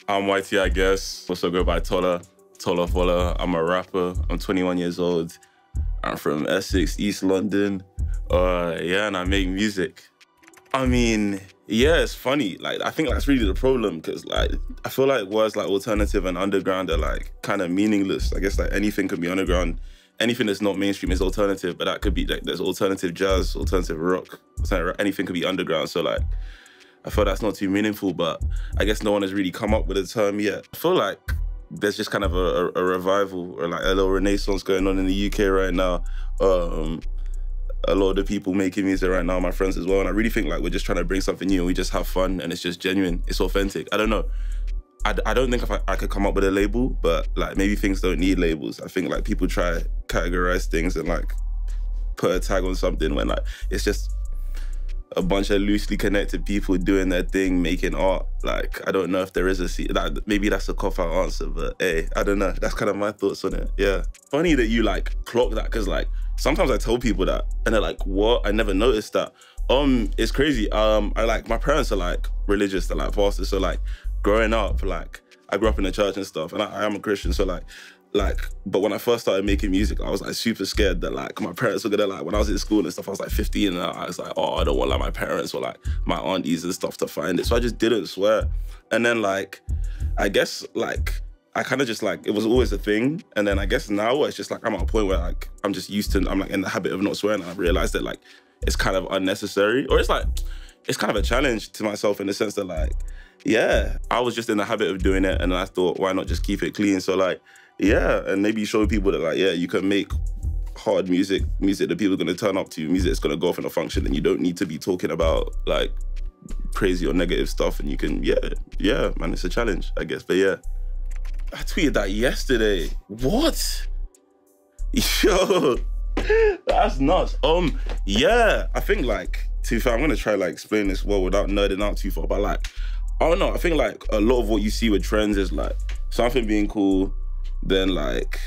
I'm YT, I guess. Also go by Tola Fola. I'm a rapper. I'm 21 years old. I'm from Essex, East London. Yeah, and I make music. I mean, yeah, it's funny. Like, I think that's really the problem because, like, I feel like words like alternative and underground are, like, kind of meaningless. I guess, like, anything could be underground. Anything that's not mainstream is alternative, but that could be, like, there's alternative jazz, alternative rock, anything could be underground. So, like, I feel that's not too meaningful, but I guess no one has really come up with a term yet. I feel like there's just kind of a revival or like a little renaissance going on in the UK right now. A lot of the people making music right now, my friends as well, and I really think like we're just trying to bring something new and we just have fun and it's just genuine, it's authentic. I don't know. I don't think if I could come up with a label, but like maybe things don't need labels. I think like people try to categorize things and like put a tag on something when like it's just a bunch of loosely connected people doing their thing, making art. Like, I don't know if there is maybe that's a cop-out answer, but hey, I don't know. That's kind of my thoughts on it, yeah. Funny that you like clock that, because like, sometimes I tell people that and they're like, what? I never noticed that. It's crazy. My parents are like religious, they're like pastors. So like growing up, like I grew up in the church and stuff and I am a Christian. So like, but when I first started making music, I was like super scared that like my parents were gonna like, when I was in school and stuff, I was like 15 and I was like, oh, I don't want like my parents or like my aunties and stuff to find it. So I just didn't swear. And then like, I guess like, I kind of just like, it was always a thing. And then I guess now it's just like, I'm at a point where like, I'm just used to, I'm like in the habit of not swearing and I've realized that like, it's kind of unnecessary or it's like, it's kind of a challenge to myself in the sense that like, yeah, I was just in the habit of doing it and I thought, why not just keep it clean? So like, yeah, and maybe show people that like, yeah, you can make hard music that people are gonna turn up to, music that's gonna go off in a function and you don't need to be talking about like crazy or negative stuff and you can, yeah, man, it's a challenge, I guess, but yeah. I tweeted that yesterday. What? Yo, that's nuts. Yeah, I think like, to be fair, I'm gonna try like explain this well without nerding out too far, but like, I don't know, I think like a lot of what you see with trends is like something being cool, then like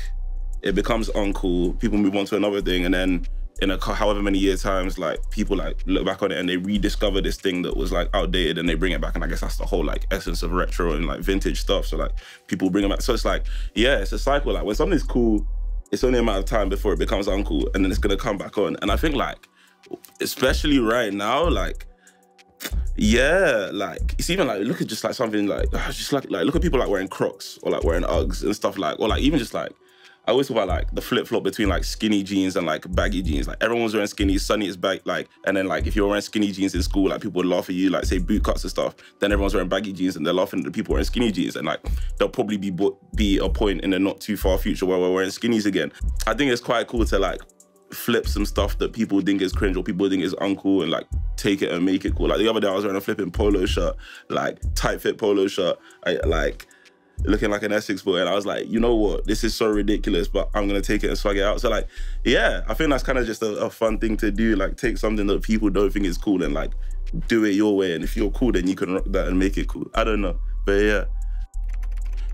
it becomes uncool, people move on to another thing, and then in however many years times, like people like look back on it and they rediscover this thing that was like outdated and they bring it back, and I guess that's the whole like essence of retro and like vintage stuff. So like people bring it back. So it's like, yeah, it's a cycle. Like when something's cool, it's only a matter of time before it becomes uncool and then it's gonna come back on. And I think like, especially right now, like, yeah, like it's even like, look at just like something like, just like look at people like wearing Crocs or like wearing Uggs and stuff like, or like even just like, I always talk about like the flip-flop between like skinny jeans and like baggy jeans. Like everyone's wearing skinnies, Sunny is back, like, and then like if you're wearing skinny jeans in school, like people would laugh at you, like say boot cuts and stuff. Then everyone's wearing baggy jeans and they're laughing at the people wearing skinny jeans. And like there'll probably be a point in the not too far future where we're wearing skinnies again. I think it's quite cool to like flip some stuff that people think is cringe or people think is uncool and like take it and make it cool. Like the other day I was wearing a flipping polo shirt, like tight fit polo shirt. Looking like an Essex boy, and I was like, you know what, this is so ridiculous, but I'm gonna take it and swag it out. So like, yeah, I think that's kind of just a fun thing to do, like take something that people don't think is cool and like do it your way, and if you're cool, then you can rock that and make it cool. I don't know, but yeah.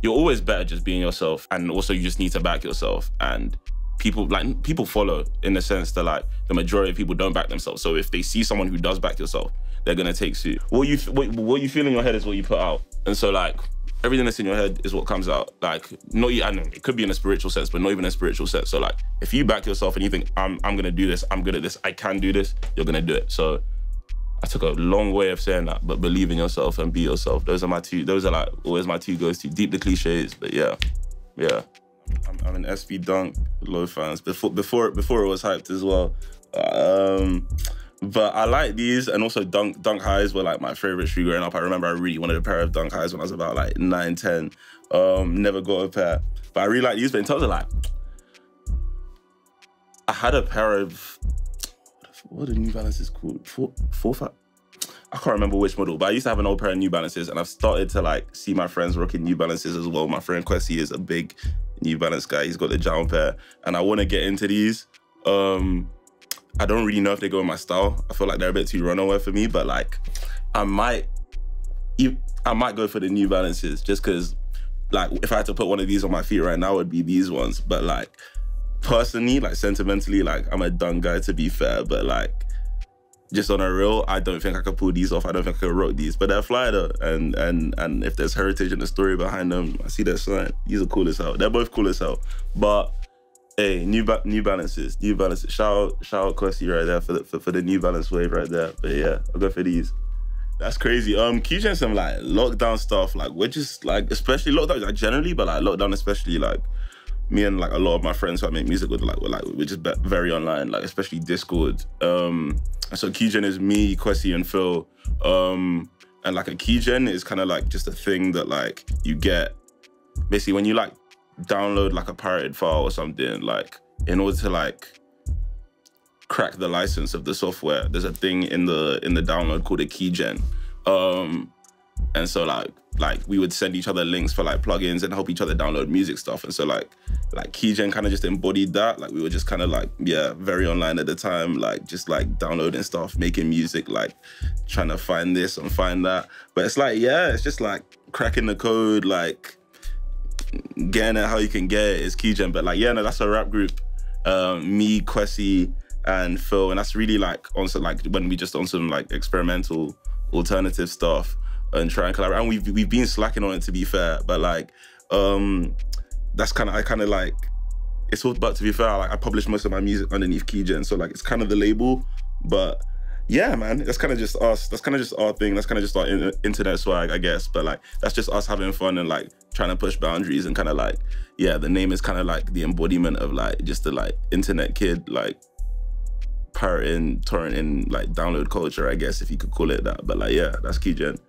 You're always better just being yourself, and also you just need to back yourself, and people follow in the sense that like the majority of people don't back themselves. So if they see someone who does back yourself, they're gonna take suit. What you feel in your head is what you put out, and so like, everything that's in your head is what comes out. Like, I know it could be in a spiritual sense, but not even a spiritual sense. So like, if you back yourself and you think, I'm gonna do this, I'm good at this, I can do this, you're gonna do it. So I took a long way of saying that, but believe in yourself and be yourself. Those are like always my two goes to. Deep the cliches, but yeah. I'm an SB Dunk, low fans. Before it was hyped as well. But I like these, and also Dunk Highs were like my favorite shoe growing up. I remember I really wanted a pair of Dunk Highs when I was about like 9, 10. Never got a pair. But I really like these, but in terms of like, I had a pair of, what are New Balances called? I can't remember which model, but I used to have an old pair of New Balances, and I've started to like see my friends rocking New Balances as well. My friend Kwesi is a big New Balance guy. He's got the down pair, and I want to get into these. I don't really know if they go in my style. I feel like they're a bit too runaway for me, but like, I might go for the New Balances just because, like, if I had to put one of these on my feet right now, it would be these ones. But like, personally, like sentimentally, like I'm a Dunk guy to be fair, but like, just on a real, I don't think I could pull these off. I don't think I could rock these, but they're fly though. And if there's heritage and the story behind them, I see their sign. These are cool as hell. They're both cool as hell. But hey, New Balances. Shout out Kwesi right there for the New Balance wave right there. But yeah, I'll go for these. That's crazy. Keygen, some like lockdown stuff. Like we're just like, especially lockdown, like generally, but like lockdown especially, like me and like a lot of my friends who I make music with, we're just very online, like especially Discord. So Keygen is me, Kwesi, and Phil. And like a Keygen is kind of like just a thing that like you get basically when you like download like a pirated file or something, like in order to like crack the license of the software, there's a thing in the download called a Keygen. And so like we would send each other links for like plugins and help each other download music stuff. And so like Keygen kind of just embodied that. Like we were just kind of like, yeah, very online at the time, like just like downloading stuff, making music, like trying to find this and find that. But it's like, yeah, it's just like cracking the code, like getting it how you can get it is Keygen. But like, yeah, no, that's a rap group. Me, Kwesi, and Phil. And that's really like also like when we just on some like experimental alternative stuff and try and collaborate. And we've been slacking on it, to be fair, but like that's kind of like, it's all, but to be fair, like I publish most of my music underneath Keygen, so like it's kind of the label. But yeah, man, that's kind of just us. That's kind of just our thing. That's kind of just our internet swag, I guess. But like that's just us having fun and like trying to push boundaries and kind of like, yeah, the name is kind of like the embodiment of like just the like internet kid, like pirating, torrenting, like download culture, I guess, if you could call it that. But like, yeah, that's Keygen.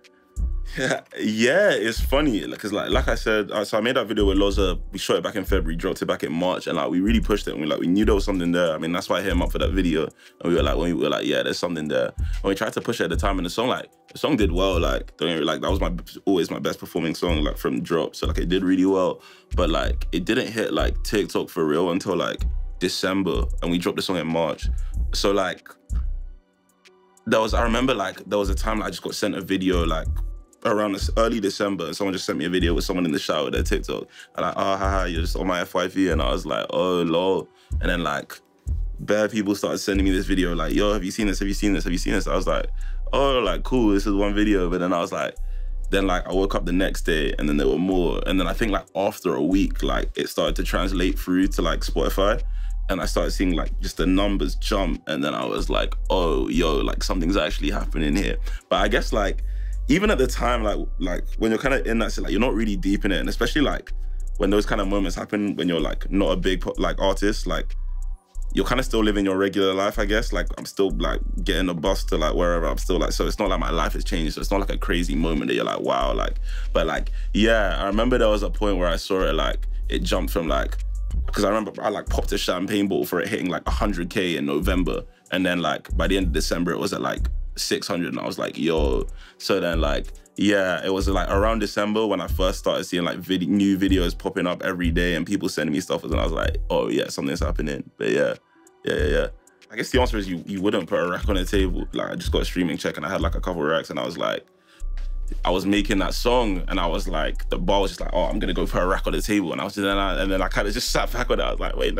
Yeah, it's funny because like I said, so I made that video with Loza. We shot it back in February, dropped it back in March, and like we really pushed it. And we knew there was something there. I mean, that's why I hit him up for that video. And we were like, yeah, there's something there. And we tried to push it at the time, and the song did well. Like, don't get me wrong, like that was always my best performing song, like from drop. So like it did really well, but like it didn't hit like TikTok for real until like December, and we dropped the song in March. So like I remember like there was a time like, I just got sent a video like around this early December, and someone just sent me a video with someone in the shower with their TikTok. And like, oh, haha, you're just on my FYP. And I was like, oh, lol. And then like, bare people started sending me this video like, yo, have you seen this? Have you seen this? Have you seen this? I was like, oh, like, cool, this is one video. But then I was like, I woke up the next day and then there were more. And then I think like after a week, like it started to translate through to like Spotify. And I started seeing like just the numbers jump. And then I was like, oh, yo, like something's actually happening here. But I guess like, even at the time, like when you're kind of in that, so like you're not really deep in it, and especially like when those kind of moments happen when you're like not a big like artist, like you're kind of still living your regular life, I guess. Like I'm still like getting a bus to like wherever. I'm still like, so it's not like my life has changed. So it's not like a crazy moment that you're like, wow, like, but like, yeah, I remember there was a point where I saw it, like it jumped from like, because I remember I like popped a champagne bottle for it hitting like 100K in November, and then like by the end of December it was at like 600, and I was like, yo. So then like, yeah, it was like around December when I first started seeing like new videos popping up every day and people sending me stuff, and I was like, oh yeah, something's happening. But yeah. I guess the answer is you wouldn't put a rack on the table. Like I just got a streaming check and I had like a couple of racks, and I was like, I was making that song and I was like, the bar was just like, oh, I'm gonna go put a rack on the table. And I was just, and then I kind of just sat back with it. I was like, wait,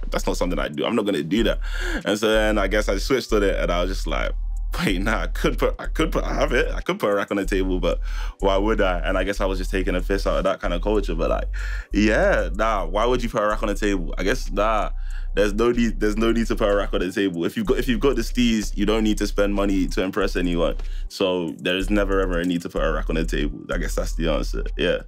that's not something I do. I'm not gonna do that. And so then I guess I switched on it and I was just like, wait, nah, I could put a rack on the table, but why would I? And I guess I was just taking a piss out of that kind of culture. But like, yeah, nah, why would you put a rack on the table? I guess, nah, there's no need to put a rack on the table. If you've got the steez, you don't need to spend money to impress anyone. So there's never ever a need to put a rack on the table. I guess that's the answer, yeah.